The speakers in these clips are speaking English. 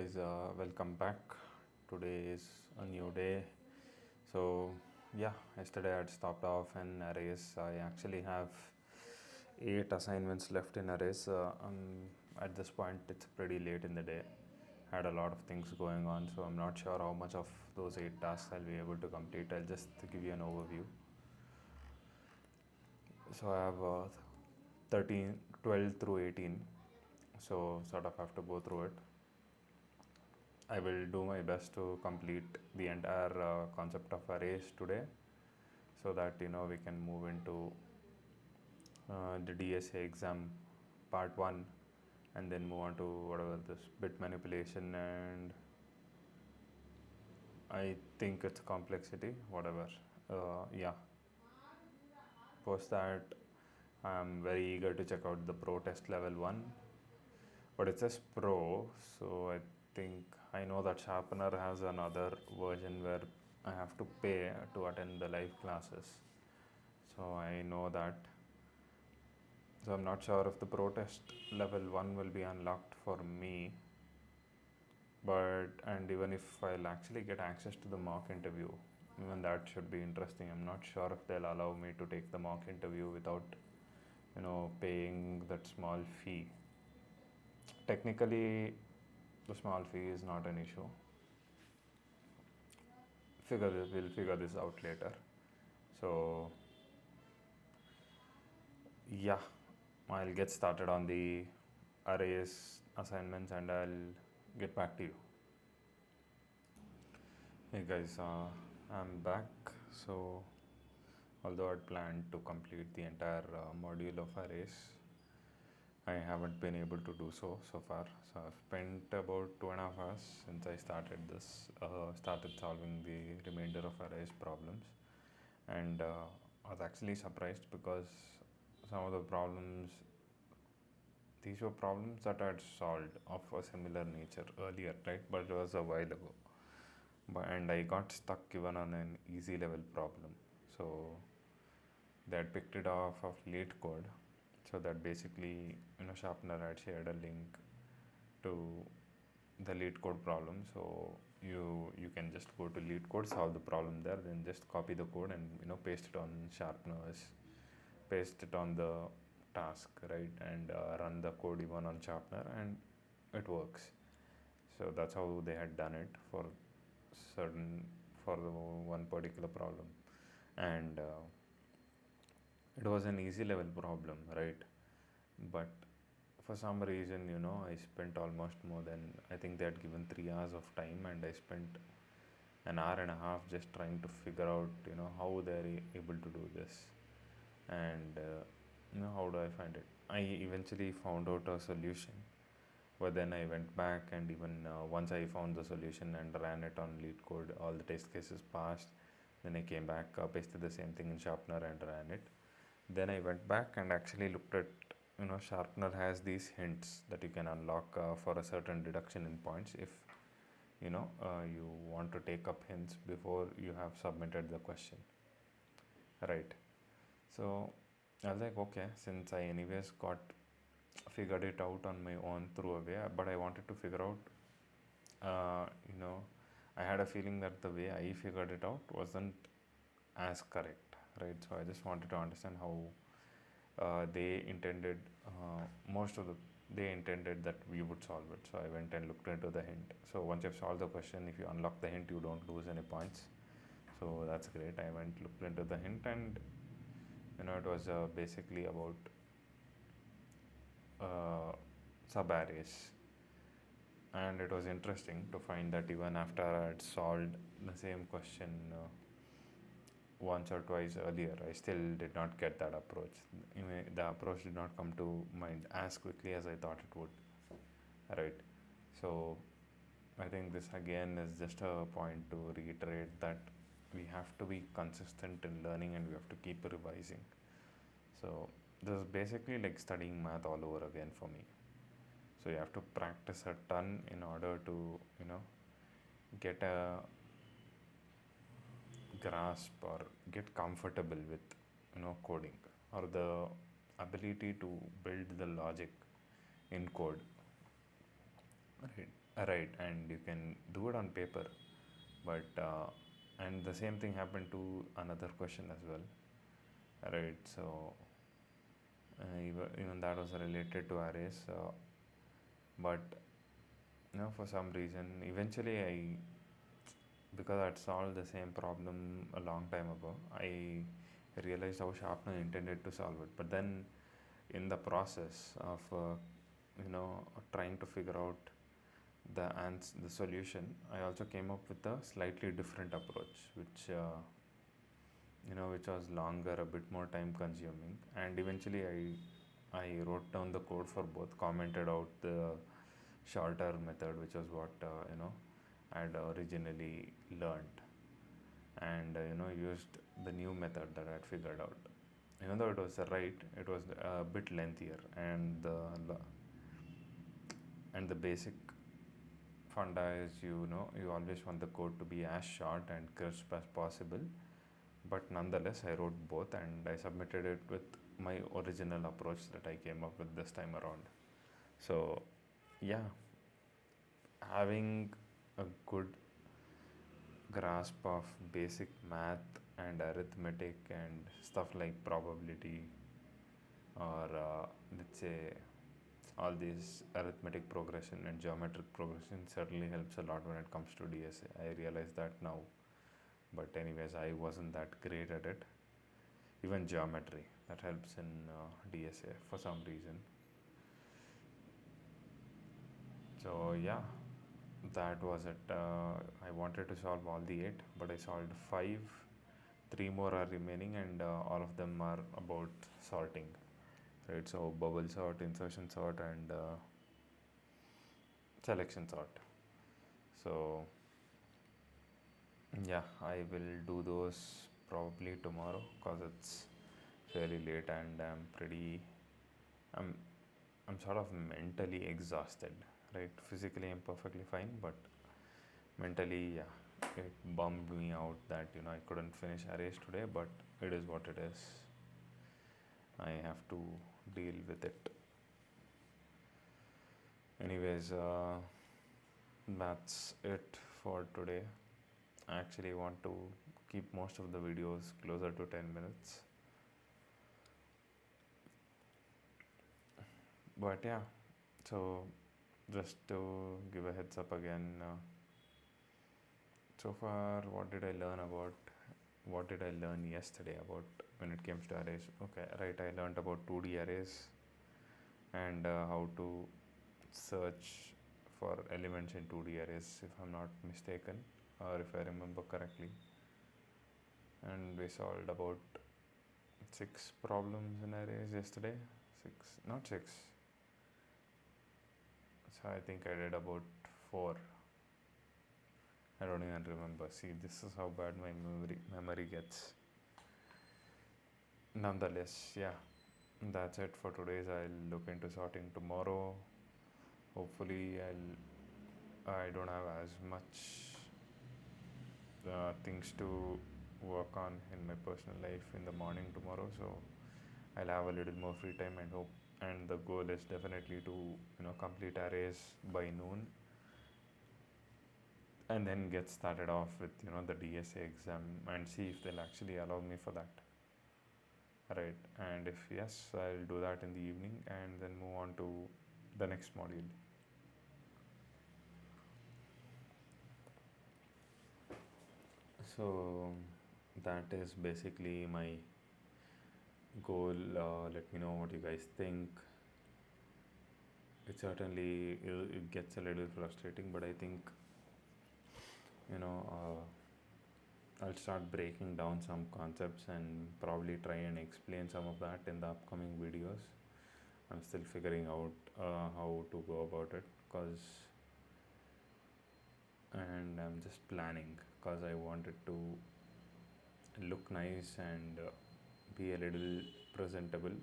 guys, welcome back. Today is a new day. So yeah, yesterday I had stopped off in Arrays. I actually have 8 assignments left in Arrays. At this point it's pretty late in the day. Had a lot of things going on, so I'm not sure how much of those 8 tasks I'll be able to complete. I'll just give you an overview. So I have 13, 12 through 18. So sort of have to go through it. I will do my best to complete the entire concept of arrays today, so that we can move into the DSA exam part 1, and then move on to whatever this bit manipulation, and I think it's complexity, whatever. Yeah, post that I'm very eager to check out the pro test level 1, but it says pro, so I think I know that Sharpener has another version where I have to pay to attend the live classes. So I know that. So I'm not sure if the pro test level 1 will be unlocked for me. And even if I'll actually get access to the mock interview, even that should be interesting. I'm not sure if they'll allow me to take the mock interview without, paying that small fee. Technically, the small fee is not an issue. We'll figure this out later. So yeah, I'll get started on the arrays assignments and I'll get back to you. Hey guys, I'm back. So although I'd planned to complete the entire module of arrays, I haven't been able to do so far. So I've spent about 2.5 hours since I started solving the remainder of arrays problems, and I was actually surprised because some of the problems, these were problems that I had solved of a similar nature earlier, right? But it was a while ago. And I got stuck even on an easy level problem. So they had picked it off of LeetCode. So that basically, Sharpener had shared a link to the LeetCode problem. So you can just go to LeetCode, solve the problem there, then just copy the code and paste it on Sharpener's, paste it on the task, right? And run the code even on Sharpener, and it works. So that's how they had done it for the one particular problem, and it was an easy level problem, right? But for some reason, I spent almost more than, I think they had given 3 hours of time, and I spent an hour and a half just trying to figure out how they're able to do this, and how do I find it. I eventually found out a solution, but then I went back, and even once I found the solution and ran it on LeetCode, all the test cases passed. Then I came back, pasted the same thing in Sharpener and ran it. Then I went back and actually looked at, Sharpener has these hints that you can unlock for a certain reduction in points if you want to take up hints before you have submitted the question, right? So I was like, okay, since I anyways figured it out on my own through a way, but I wanted to figure out, I had a feeling that the way I figured it out wasn't as correct, right? So I just wanted to understand how they intended that we would solve it. So I went and looked into the hint. So once you've solved the question, if you unlock the hint, you don't lose any points. So that's great. I looked into the hint, and it was basically about sub-arrays. And it was interesting to find that even after I had solved the same question once or twice earlier, I still did not get that approach. The approach did not come to mind as quickly as I thought it would, right? So I think this again is just a point to reiterate that we have to be consistent in learning, and we have to keep revising. So this is basically like studying math all over again for me. So you have to practice a ton in order to get a grasp or get comfortable with coding, or the ability to build the logic in code, right? right, and you can do it on paper, but and the same thing happened to another question as well, right? So even that was related to arrays, but for some reason eventually because I'd solved the same problem a long time ago, I realized how Sharpener intended to solve it. But then, in the process of trying to figure out the solution, I also came up with a slightly different approach, which was longer, a bit more time consuming, and eventually I wrote down the code for both, commented out the shorter method, which was what I'd originally learned, and used the new method that I'd figured out. Even though it was right, it was a bit lengthier, and the basic funda is you always want the code to be as short and crisp as possible. But nonetheless, I wrote both and I submitted it with my original approach that I came up with this time around. So yeah, having a good grasp of basic math and arithmetic and stuff like probability, or let's say all these arithmetic progression and geometric progression certainly helps a lot when it comes to DSA. I realize that now. But anyways, I wasn't that great at it. Even geometry, that helps in DSA for some reason. So yeah, that was it. I wanted to solve all the 8, but I solved 5. 3 more are remaining, and all of them are about sorting, right? So bubble sort, insertion sort, and selection sort. So yeah, I will do those probably tomorrow, because it's fairly late and I'm sort of mentally exhausted, right? Physically I'm perfectly fine, but mentally, yeah, it bummed me out that I couldn't finish arrays today, but it is what it is. I have to deal with it. Anyways, that's it for today. I actually want to keep most of the videos closer to 10 minutes. But yeah, so just to give a heads up again, so far what did I learn yesterday about when it comes to arrays? Okay, right, I learned about 2D arrays and how to search for elements in 2D arrays, if I'm not mistaken, or if I remember correctly. And we solved about 6 problems in arrays yesterday. 6, not 6. So I think I did about 4. I don't even remember. See, this is how bad my memory gets. Nonetheless, yeah, that's it for today's. I'll look into sorting tomorrow. Hopefully, I don't have as much things to work on in my personal life in the morning tomorrow, so I'll have a little more free time, and hope. And the goal is definitely to complete arrays by noon, and then get started off with the DSA exam and see if they'll actually allow me for that. Right, and if yes, I'll do that in the evening and then move on to the next module. So that is basically my goal. Let me know what you guys think. It certainly it gets a little frustrating, but I think I'll start breaking down some concepts and probably try and explain some of that in the upcoming videos. I'm still figuring out how to go about it, and I'm just planning, because I want it to look nice and be a little presentable.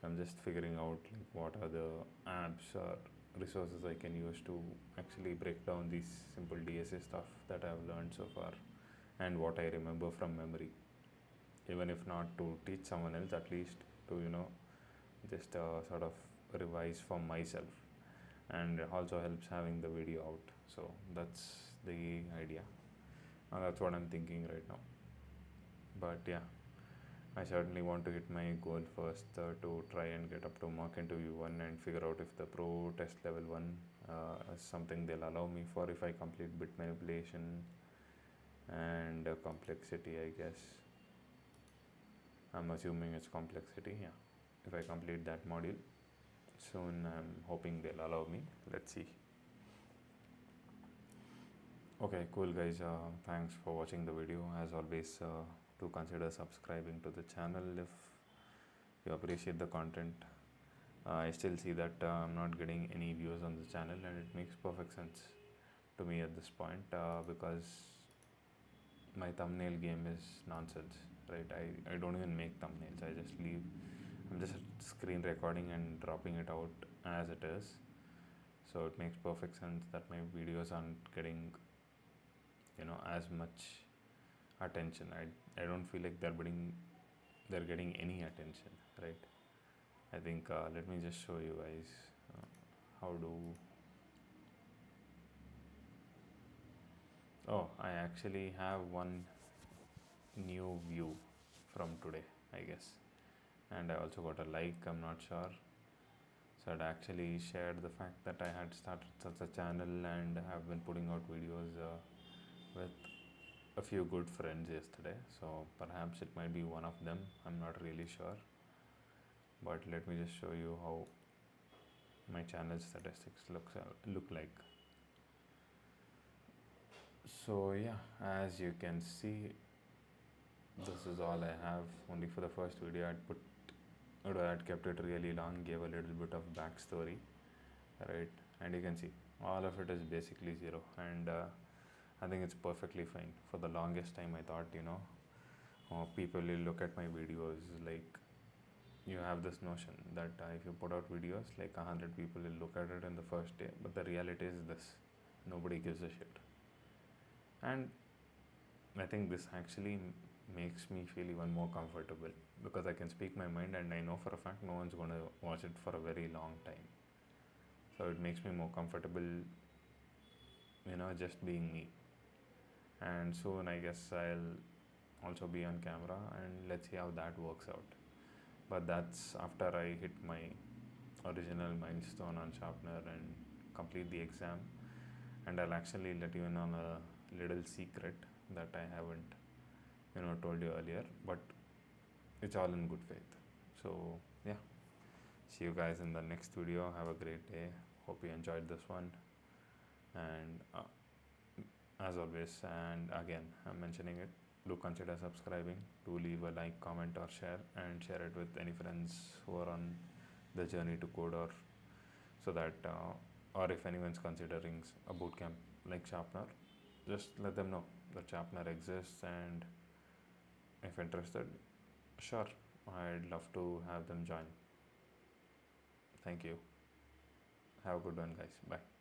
So I'm just figuring out what are the apps or resources I can use to actually break down these simple DSA stuff that I've learned so far and what I remember from memory. Even if not to teach someone else, at least to just sort of revise for myself. and also helps having the video out. So that's the idea. That's what I'm thinking right now. But yeah, I certainly want to hit my goal first, to try and get up to mock interview 1 and figure out if the pro test level 1 is something they'll allow me for if I complete bit manipulation and complexity, I guess. I'm assuming it's complexity, yeah. If I complete that module soon, I'm hoping they'll allow me. Let's see. Okay, cool guys. Thanks for watching the video. As always, do consider subscribing to the channel if you appreciate the content. I still see that I'm not getting any views on the channel, and it makes perfect sense to me at this point, because my thumbnail game is nonsense, right? I don't even make thumbnails. I just leave. I'm just screen recording and dropping it out as it is. So it makes perfect sense that my videos aren't getting, as much attention. I don't feel like they're getting any attention, right? I think let me just show you guys how do. Oh, I actually have one new view from today, I guess, and I also got a like. I'm not sure. So I'd actually shared the fact that I had started such a channel and have been putting out videos with a few good friends yesterday. So perhaps it might be one of them. I'm not really sure. But let me just show you how my channel statistics look like. So yeah, as you can see, this is all I have. Only for the first video I'd kept it really long, gave a little bit of backstory, right? And you can see all of it is basically zero, and I think it's perfectly fine. For the longest time I thought, people will look at my videos like, you have this notion that if you put out videos, like 100 people will look at it in the first day, but the reality is this: nobody gives a shit. And I think this actually makes me feel even more comfortable, because I can speak my mind and I know for a fact no one's going to watch it for a very long time. So it makes me more comfortable, just being me. And soon I guess I'll also be on camera, and let's see how that works out. But that's after I hit my original milestone on Sharpener and complete the exam. And I'll actually let you in on a little secret that I haven't told you earlier, but it's all in good faith. So yeah, see you guys in the next video. Have a great day. Hope you enjoyed this one. And as always, and again I'm mentioning it, do consider subscribing. Do leave a like, comment or share, and share it with any friends who are on the journey to code, or so that or if anyone's considering a bootcamp like Sharpener, just let them know that Sharpener exists, and if interested, sure, I'd love to have them join. Thank you. Have a good one, guys. Bye.